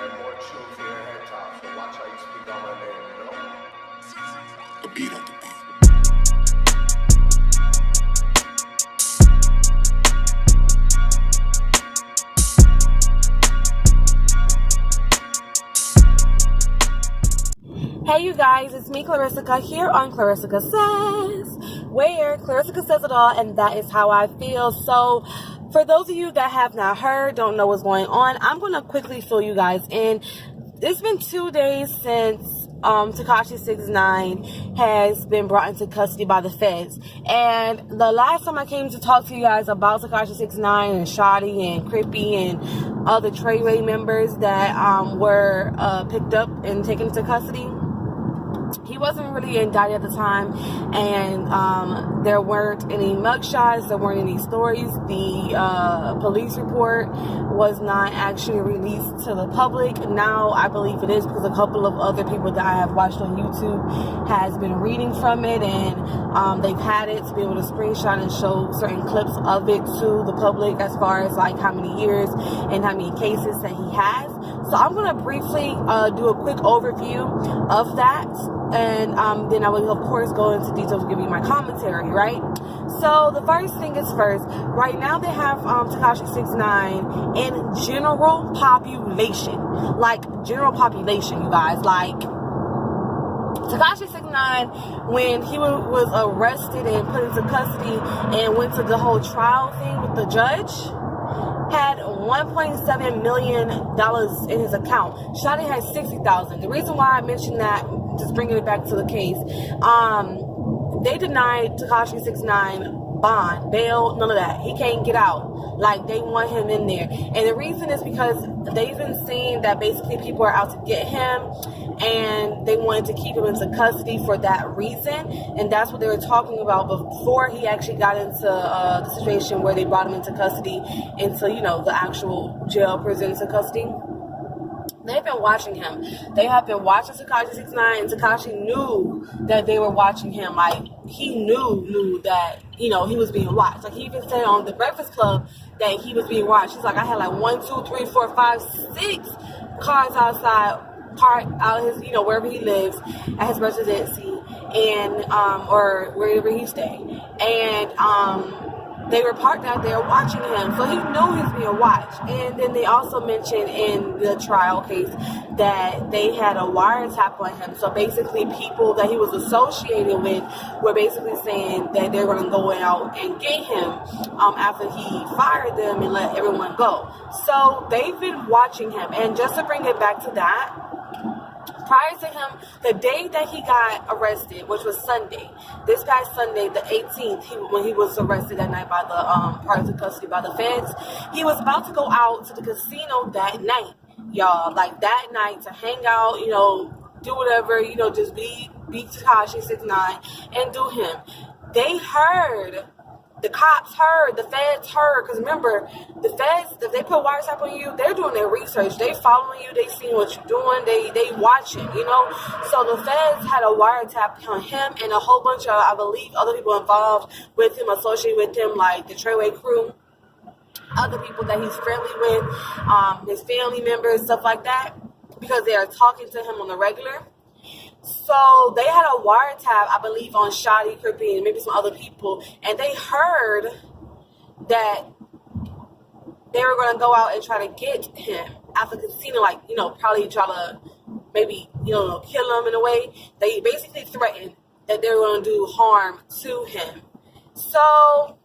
and more tunes in your head top. So watch how you speak on my name, you know? A beat on the beat. Hey you guys, it's me Clarissa here on Clarissa Says, where Clarissa Says it all, and that is how I feel. So for those of you that have not heard, don't know what's going on, I'm going to quickly fill you guys in. It's been 2 days since Tekashi 6ix9ine has been brought into custody by the feds. And the last time I came to talk to you guys about Tekashi 6ix9ine and Shotty and Crippy and other Treyway members that were picked up and taken into custody, he wasn't really indicted at the time, and there weren't any mugshots, there weren't any stories. The police report was not actually released to the public. Now I believe it is, because a couple of other people that I have watched on YouTube has been reading from it, and they've had it to be able to screenshot and show certain clips of it to the public, as far as like how many years and how many cases that he has. So I'm going to briefly do a quick overview of that, and then I will of course go into details to give you my commentary, right? So the first thing is first, right now they have Tekashi 6ix9ine in general population, you guys. Like, Tekashi 6ix9ine, when he was arrested and put into custody and went to the whole trial thing with the judge, had $1.7 million in his account. Shotty had $60,000. The reason why I mentioned that, just bringing it back to the case, they denied Tekashi 6ix9ine bond, bail, none of that. He can't get out. Like, they want him in there. And the reason is because they've been seeing that basically people are out to get him, and they wanted to keep him into custody for that reason. And that's what they were talking about before he actually got into the situation where they brought him into custody, into, you know, the actual jail, prison, into custody. They've been watching him. They have been watching Tekashi 6ix9ine, and Tekashi knew that they were watching him. Like, he knew that, you know, he was being watched. Like, he even said on the Breakfast Club that he was being watched. He's like, I had like 1, 2, 3, 4, 5, 6 cars outside, parked out his, you know, wherever he lives, at his residency, and or wherever he stayed, and they were parked out there watching him, so he knew he was being watched. And then they also mentioned in the trial case that they had a wiretap on him. So basically, people that he was associated with were basically saying that they were going to go out and get him after he fired them and let everyone go. So they've been watching him. And just to bring it back to that, prior to him, the day that he got arrested, which was Sunday, this past Sunday, the 18th, when he was arrested that night by the prior to custody by the feds, he was about to go out to the casino that night, y'all. Like, that night, to hang out, you know, do whatever, you know, just be Tekashi 6ix9ine and do him. They heard. The cops heard, the feds heard, because remember, the feds, if they put wiretap on you, they're doing their research. They following you, they seeing what you're doing, they watching, you know. So the feds had a wiretap on him and a whole bunch of, I believe, other people involved with him, associated with him, like the Treyway crew, other people that he's friendly with, his family members, stuff like that, because they are talking to him on the regular. So they had a wiretap, I believe, on Shotty, Crippy, and maybe some other people, and they heard that they were going to go out and try to get him after the casino, like, you know, probably try to maybe, you know, kill him in a way. They basically threatened that they were going to do harm to him. So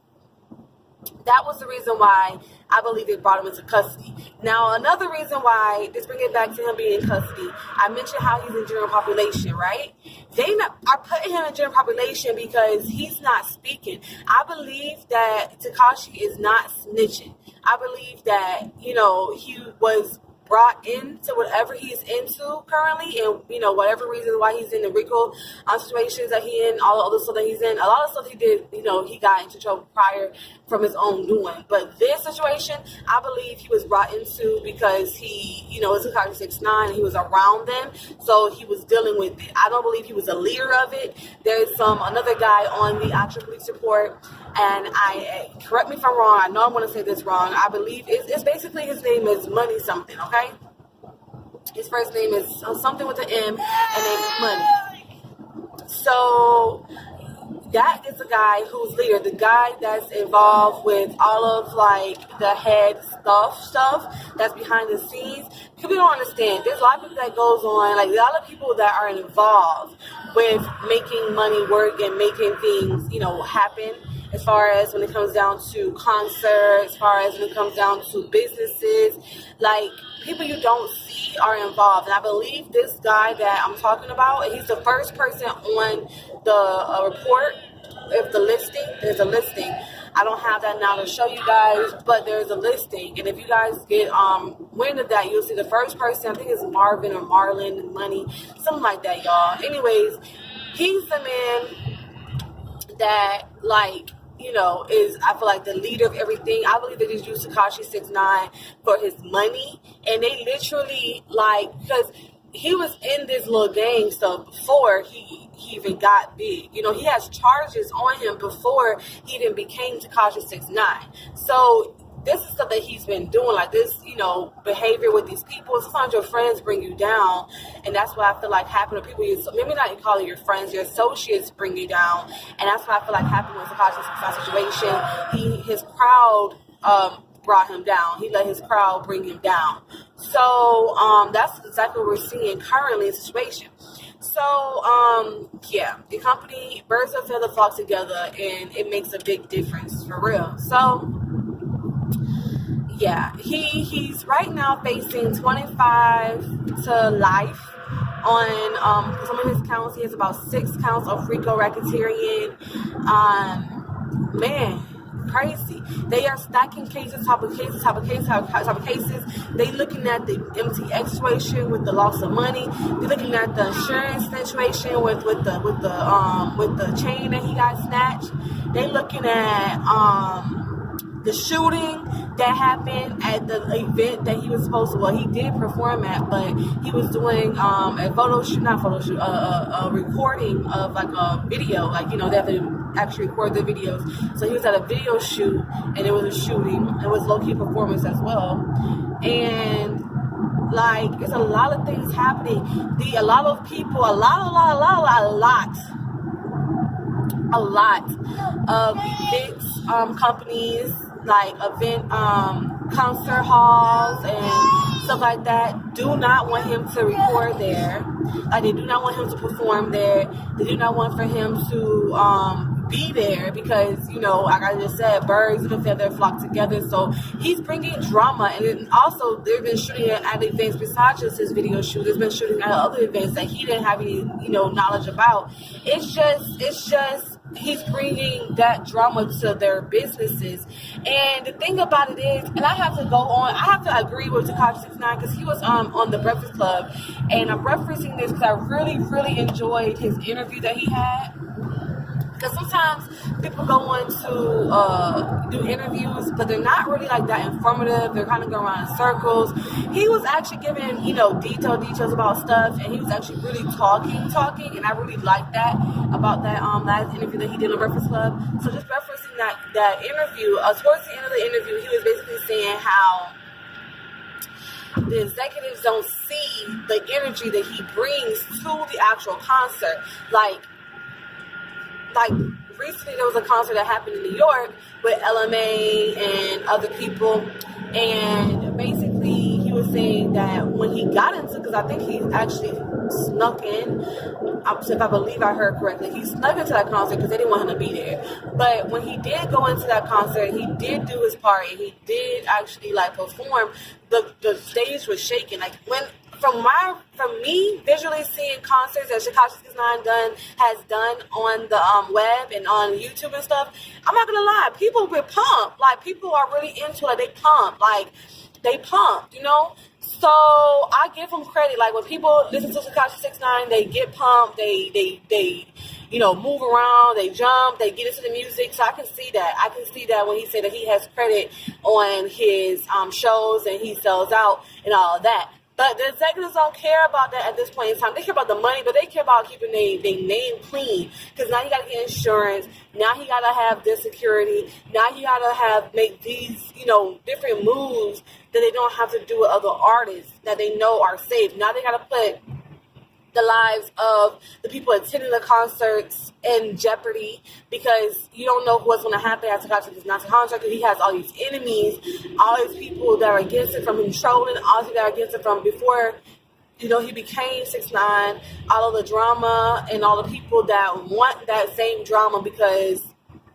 that was the reason why I believe they brought him into custody. Now, another reason why, just bring it back to him being in custody, I mentioned how he's in general population, right? They are putting him in general population because he's not speaking. I believe that Tekashi is not snitching. I believe that, you know, he was brought into whatever he's into currently, and, you know, whatever reason why he's in the RICO situations that he in, all the other stuff that he's in. A lot of stuff he did, you know, he got into trouble prior from his own doing. But this situation, I believe he was brought into because he, you know, it's Tekashi 6ix9ine, he was around them, so he was dealing with it. I don't believe he was a leader of it. There's another guy on the actual police report, and correct me if I'm wrong, I know I'm going to say this wrong, I believe it's basically, his name is Money something, okay? His first name is something with an M, and then Money. So that is the guy who's leader, the guy that's involved with all of like the head stuff that's behind the scenes. People don't understand. There's a lot of people that goes on, like a lot of people that are involved with making money work and making things, happen. As far as when it comes down to concerts, as far as when it comes down to businesses, like people you don't see are involved. And I believe this guy that I'm talking about, he's the first person on the report. If the listing, there's a listing. I don't have that now to show you guys, but there's a listing. And if you guys get wind of that, you'll see the first person, I think it's Marvin or Marlon Money, something like that, y'all. Anyways, he's the man that, like, is, I feel like, the leader of everything. I believe that he's used Tekashi 6ix9ine for his money. And they literally, like, because he was in this little gang stuff before he even got big. He has charges on him before he even became Tekashi 6ix9ine. So this is stuff that he's been doing, like this, behavior with these people. Sometimes your friends bring you down, and that's what I feel like happened to people. Maybe not calling your friends, your associates bring you down, and that's what I feel like happened with Tekashi 6ix9ine situation. His crowd brought him down. He let his crowd bring him down. So that's exactly what we're seeing currently in the situation. So, the company, birds of a feather flock together, and it makes a big difference, for real. So, he's right now facing 25 to life on some of his counts. He has about 6 counts of RICO racketeering. Crazy. They are stacking cases, top of cases. They looking at the MTX situation with the loss of money. They're looking at the insurance situation with the chain that he got snatched. They looking at the shooting that happened at the event that he was supposed to, he did perform at, but he was doing a recording of like a video, like, they have to actually record the videos. So he was at a video shoot, and it was a shooting. It was low-key performance as well. And like, there's a lot of things happening. A lot of people, a lot of events, companies, like event concert halls and stuff like that, do not want him to record there. Like, they do not want him to perform there. They do not want for him to be there because, like I just said, birds of a feather flock together. So he's bringing drama. And then also, they've been shooting at events besides just his video shoot. There's been shooting at other events that he didn't have any, knowledge about. It's just he's bringing that drama to their businesses. And the thing about it is, and I have to agree with Tekashi 6ix9ine because he was on the Breakfast Club, and I'm referencing this because I really, really enjoyed his interview that he had. Because sometimes people go on to do interviews, but they're not really like that informative. They're kind of going around in circles. He was actually giving, details about stuff, and he was actually really talking, and I really liked that about that last interview that he did on Breakfast Club. So just referencing that interview, towards the end of the interview, he was basically saying how the executives don't see the energy that he brings to the actual concert. Like recently there was a concert that happened in New York with LMA and other people, and basically he was saying that when he got into, because I think he actually snuck in, if I believe I heard correctly, he snuck into that concert because they didn't want him to be there. But when he did go into that concert, he did do his part, and he did actually perform. The stage was shaking. Like, from me visually seeing concerts that Tekashi 6ix9ine has done on the web and on YouTube and stuff, I'm not gonna lie, people were pumped. Like, people are really into it. They pumped. So I give them credit. Like, when people listen to Tekashi 6ix9ine, they get pumped. They move around, they jump, they get into the music. So I can see that. I can see that when he said that he has credit on his shows and he sells out and all of that. But the executives don't care about that at this point in time. They care about the money, but they care about keeping their name clean. Because now you got to get insurance. Now he got to have this security. Now you got to make these, different moves that they don't have to do with other artists that they know are safe. Now they got to put the lives of the people attending the concerts in jeopardy because you don't know what's going to happen after Tekashi is not a concert. He has all these enemies, all these people that are against it from him trolling, all these people that are against it from before, he became 6ix9ine, all of the drama and all the people that want that same drama because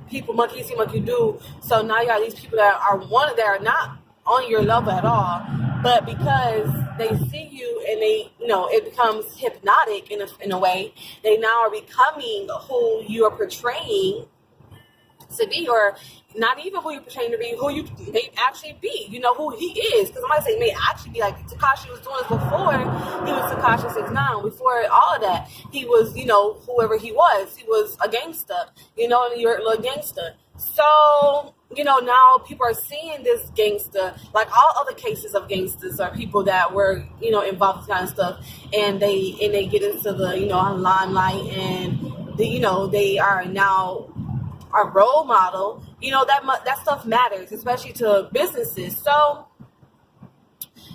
people monkey see, monkey do. So now you got these people that are not on your level at all, but because they see you and they, it becomes hypnotic in a way. They now are becoming who you are portraying to be, or not even who you're portraying to be, who you may actually be. You know who he is, because somebody say may actually be like Tekashi was doing this before he was Tekashi 6ix9ine. Before all of that, he was, whoever he was a gangster, and you're a gangster. So, now people are seeing this gangster, like all other cases of gangsters are people that were, involved in this kind of stuff, and they get into the, limelight, and they are now a role model. That stuff matters, especially to businesses. So,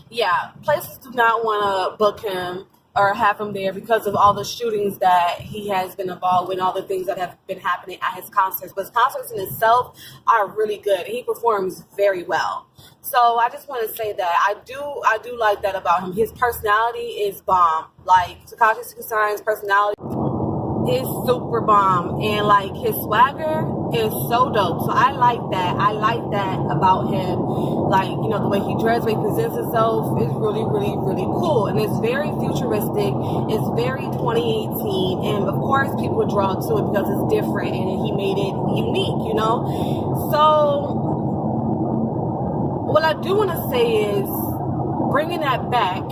yeah, places do not want to book him or have him there because of all the shootings that he has been involved with, all the things that have been happening at his concerts. But his concerts in itself are really good, and he performs very well. So I just want to say that I do like that about him. His personality is bomb. Like Tekashi 6ix9ine's personality is super bomb, and like his swagger is so dope. So I like that. I like that about him. Like, the way he dresses, the way he presents himself is really, really, really cool. And it's very futuristic. It's very 2018. And of course, people draw to it because it's different and he made it unique, So what I do want to say is, bringing that back,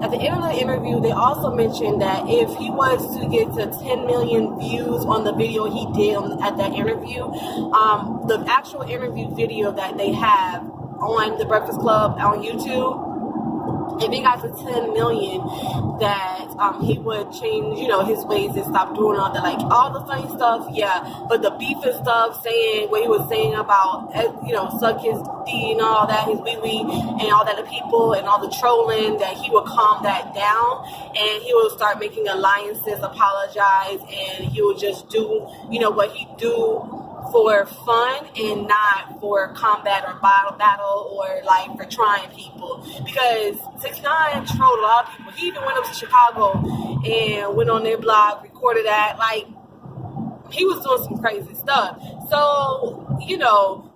at the end of the interview, they also mentioned that if he was to get to 10 million views on the video he did at that interview, the actual interview video that they have on The Breakfast Club on YouTube, if he got to 10 million, that he would change, his ways and stop doing all that, like all the funny stuff, yeah, but the beef and stuff, saying what he was saying about, suck his D and all that, his wee-wee and all that, the people and all the trolling, that he would calm that down and he would start making alliances, apologize, and he would just do, what he do for fun and not for combat or battle or like for trying people, because 6ix9ine trolled a lot of people. He even went up to Chicago and went on their blog, recorded that. Like, he was doing some crazy stuff. So,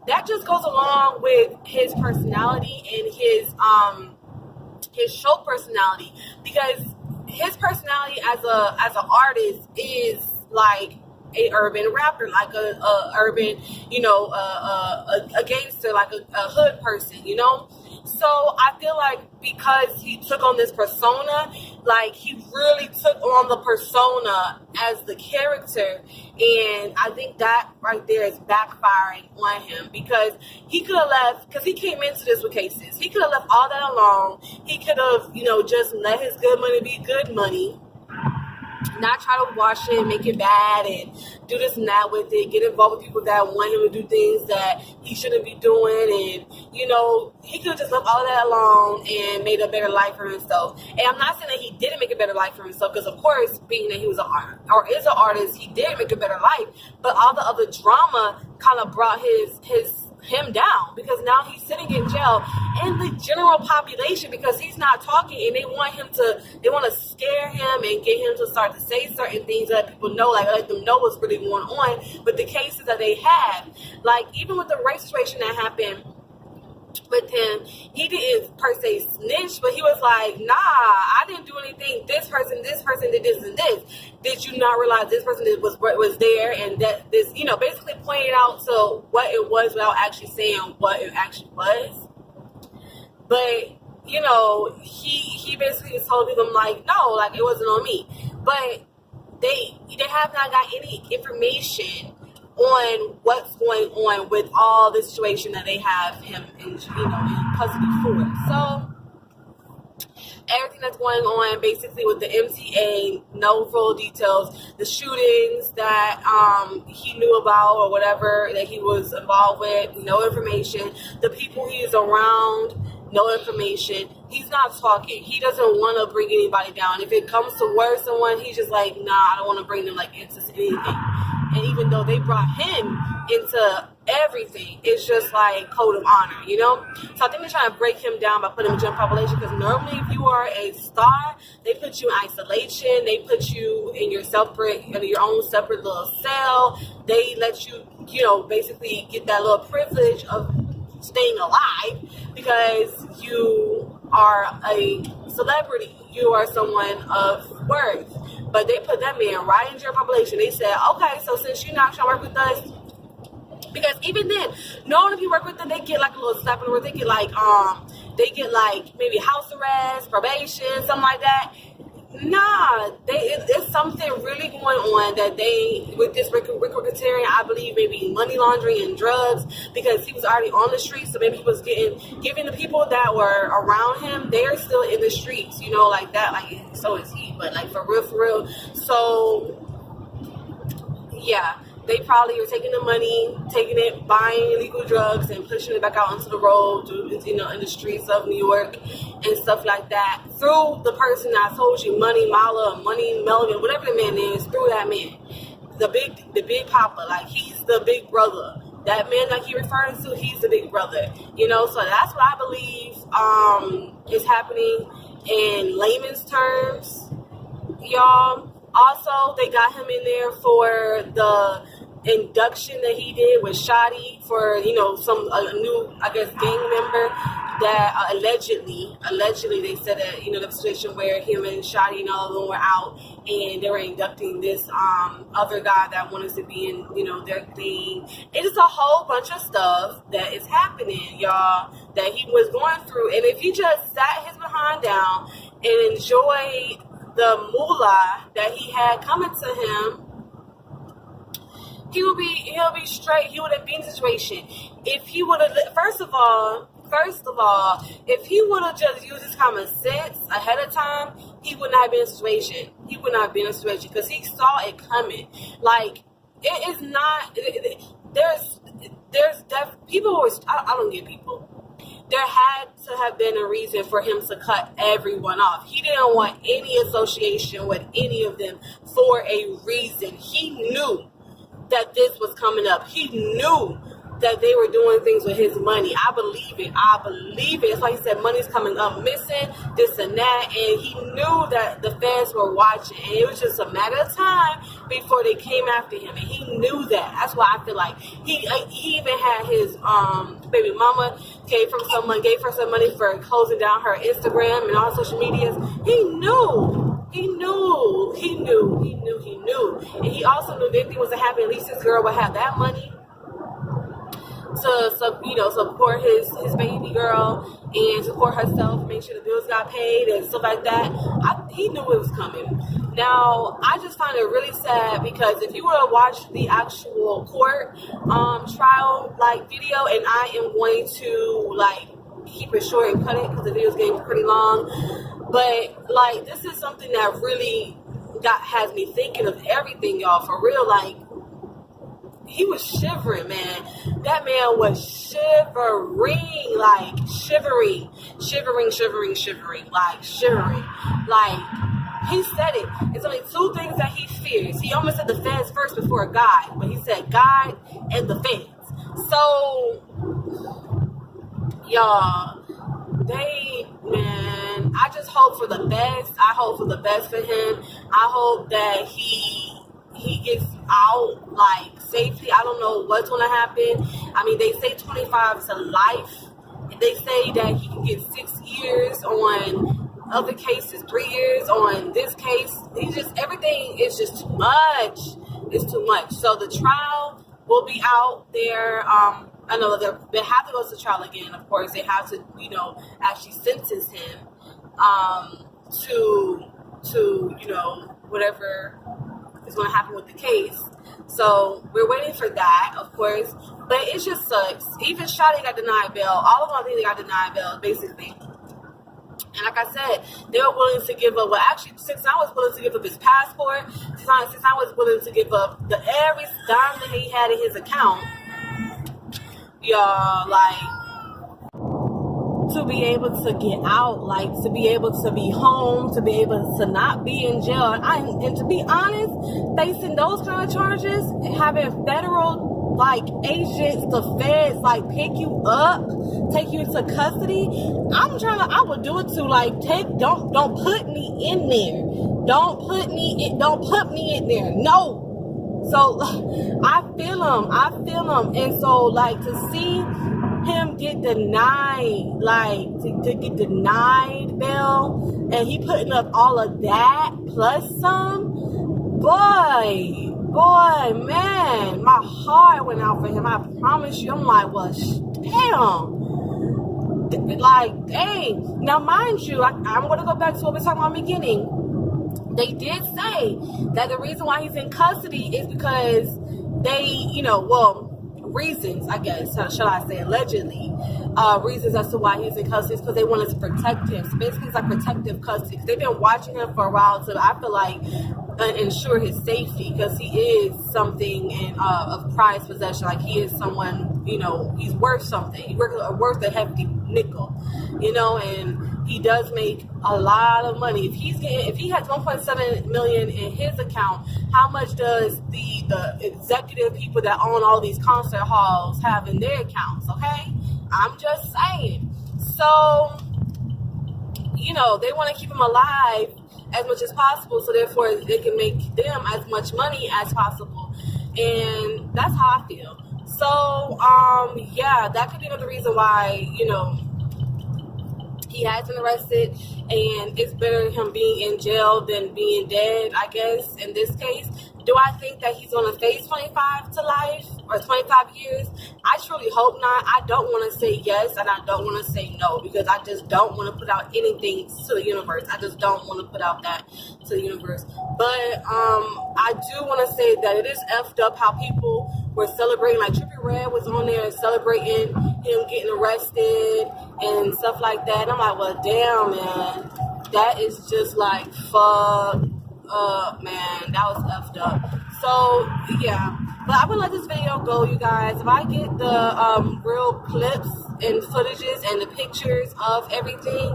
that just goes along with his personality and his show personality, because his personality as an artist is like a urban rapper, like a urban, a gangster, like a hood person, So I feel like because he took on this persona, like he really took on the persona as the character, and I think that right there is backfiring on him, because he could have left, because he came into this with cases. He could have left all that alone. He could have, just let his good money be good money, not try to wash it, make it bad, and do this and that with it, get involved with people that want him to do things that he shouldn't be doing, and, he could have just left all of that alone and made a better life for himself. And I'm not saying that he didn't make a better life for himself, because, of course, being that he was is an artist, he did make a better life, but all the other drama kind of brought him down, because now he's sitting in jail, and the general population, because he's not talking, and they want to scare him and get him to start to say certain things that people know, like let them know what's really going on with the cases that they have. Like, even with the race situation that happened with him, he didn't per se snitch, but he was like, nah, I didn't do anything. This person did this and this. Did you not realize this person was there, and that this, basically pointed out to what it was without actually saying what it actually was. But, he basically told them, like, no, like, it wasn't on me. But they have not got any information on what's going on with all the situation that they have him in custody for. So everything that's going on basically with the MTA, no full details, the shootings that he knew about or whatever that he was involved with, no information. The people he's around, no information. He's not talking. He doesn't want to bring anybody down. If it comes to worse someone, he's just like, nah, I don't want to bring them like into anything. And even though they brought him into everything, it's just like code of honor, you know? So I think they're trying to break him down by putting him in general population, because normally if you are a star, they put you in isolation, they put you in your own separate little cell, they let you, you know, basically get that little privilege of staying alive because you are a celebrity, you are someone of worth. But they put that man right in general population. They said, okay, so since you're not trying to work with us, because even then, knowing if you work with them, they get like a little slap in the wrist. They get like maybe house arrest, probation, something like that. Nah, it's something really going on that they, with this racketeering, I believe maybe money laundering and drugs, because he was already on the streets, so maybe he was giving the people that were around him, they're still in the streets, you know, like that, like, so is he, but like for real. So, yeah. They probably are taking the money, taking it, buying illegal drugs, and pushing it back out onto the road, you know, in the streets of New York and stuff like that. Through the person I told you, Money Mala, Money Melvin, whatever the man is, through that man, the big papa, like he's the big brother. That man that he referring to, he's the big brother. You know, so that's what I believe is happening in layman's terms, y'all. Also, they got him in there for the induction that he did with Shotty for, you know, a new, I guess, gang member that allegedly they said that, you know, the situation where him and Shotty and all of them were out and they were inducting this other guy that wanted to be in, you know, their thing. It is a whole bunch of stuff that is happening, y'all, that he was going through. And if he just sat his behind down and enjoyed the moolah that he had coming to him, he'll be straight. He wouldn't be in the situation. If he would have, first of all, if he would have just used his common sense ahead of time, he would not have been in a situation. He would not have been in a situation because he saw it coming. Like, it is not, people always, I don't get people. There had to have been a reason for him to cut everyone off. He didn't want any association with any of them for a reason. He knew that this was coming up. He knew that they were doing things with his money. I believe it. It's like he said, money's coming up missing, this and that. And he knew that the fans were watching. And it was just a matter of time before they came after him. And he knew that. That's why I feel like he even had his baby mama gave her some money for closing down her Instagram and all social medias. He knew. And he also knew if anything was to happen, at least this girl would have that money to, you know, support his baby girl and support herself, make sure the bills got paid and stuff like that. He knew it was coming. Now, I just find it really sad because if you were to watch the actual court trial like video, and I am going to like keep it short and cut it because the video's getting pretty long, but like this is something that really has me thinking of everything, y'all, for real. Like, he was shivering, man. That man was shivering, like shivering. Like, he said it. It's only two things that he fears. He almost said the feds first before God, but he said God and the feds. So, y'all, I just hope for the best. I hope for the best for him. I hope that he gets out like safely. I don't know what's gonna happen. I mean, they say 25 to life. They say that he can get 6 years on other cases, 3 years on this case. Everything is just too much. It's too much. So the trial will be out there. I know they have to go to trial again. Of course, they have to, you know, actually sentence him to you know, whatever is going to happen with the case. So we're waiting for that, of course. But it just sucks. Even Shotty got denied bail. All of them, I think they got denied bail, basically. And like I said, they were willing to give up. Well, actually, 6ix9ine was willing to give up his passport. 6ix9ine was willing to give up every dime that he had in his account. Y'all, like, to be able to get out, like, to be able to be home, to be able to not be in jail. And to be honest, facing those kind of charges, having federal, like, agents, the feds, like, pick you up, take you into custody, I would do it too. Like, don't put me in there. Don't put me in there. No. So I feel him. And so, like, to see him get denied, like, to get denied bail, and he putting up all of that plus some, boy, man, my heart went out for him. I promise you. I'm like, well, damn. Like, dang. Now, mind you, I'm going to go back to what we were talking about in the beginning. They did say that the reason why he's in custody is because they, reasons, I guess, shall I say, allegedly, reasons as to why he's in custody is because they wanted to protect him. So basically, it's like protective custody. They've been watching him for a while, so I feel like ensure his safety, because he is something of prized possession. Like, he is someone, he's worth something. He's worth a hefty nickel, and he does make a lot of money. If he has 1.7 million in his account, how much does the executive people that own all these concert halls have in their accounts? Okay, I'm just saying. So, they want to keep him alive as much as possible, so therefore they can make them as much money as possible. And that's how I feel. So, yeah, that could be another reason why, he has been arrested, and it's better him being in jail than being dead, I guess, in this case. Do I think that he's going to face 25 to life or 25 years? I truly hope not. I don't want to say yes, and I don't want to say no, because I just don't want to put out anything to the universe. I just don't want to put out that to the universe. But I do want to say that it is effed up how people were celebrating. Like, Trippie Redd was on there celebrating him getting arrested and stuff like that. And I'm like, well, damn, man. That is just like, fuck up, man. That was effed up. So, yeah. But I'm going to let this video go, you guys. If I get the real clips and footages and the pictures of everything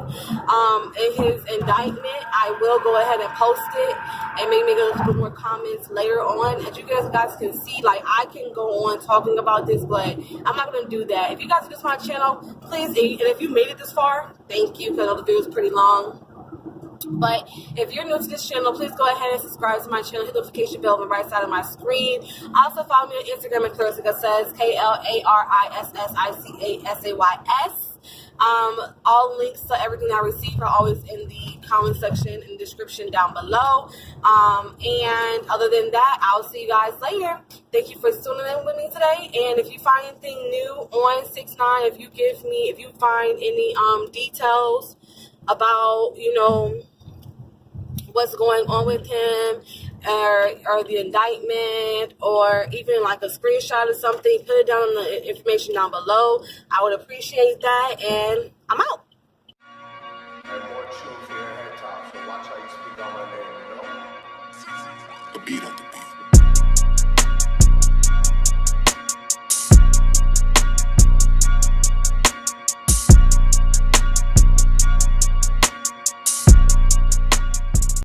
in his indictment, I will go ahead and post it and maybe make a little bit more comments later on. As you guys can see, like, I can go on talking about this, but I'm not going to do that. If you guys are just my channel, please, and if you made it this far, thank you, because I know the video is pretty long. But if you're new to this channel, please go ahead and subscribe to my channel. Hit the notification bell on the right side of my screen. Also follow me on Instagram at Clarissa Says, KLARISSICASAYS. All links to everything I receive are always in the comment section and description down below. And other than that, I'll see you guys later. Thank you for tuning in with me today. And if you find anything new on 6ix9ine, if you find any details about, what's going on with him, or the indictment, or even like a screenshot or something, put it down in the information down below. I would appreciate that, and I'm out. And more truth here, head top, so watch how you speak on my name, A beat on the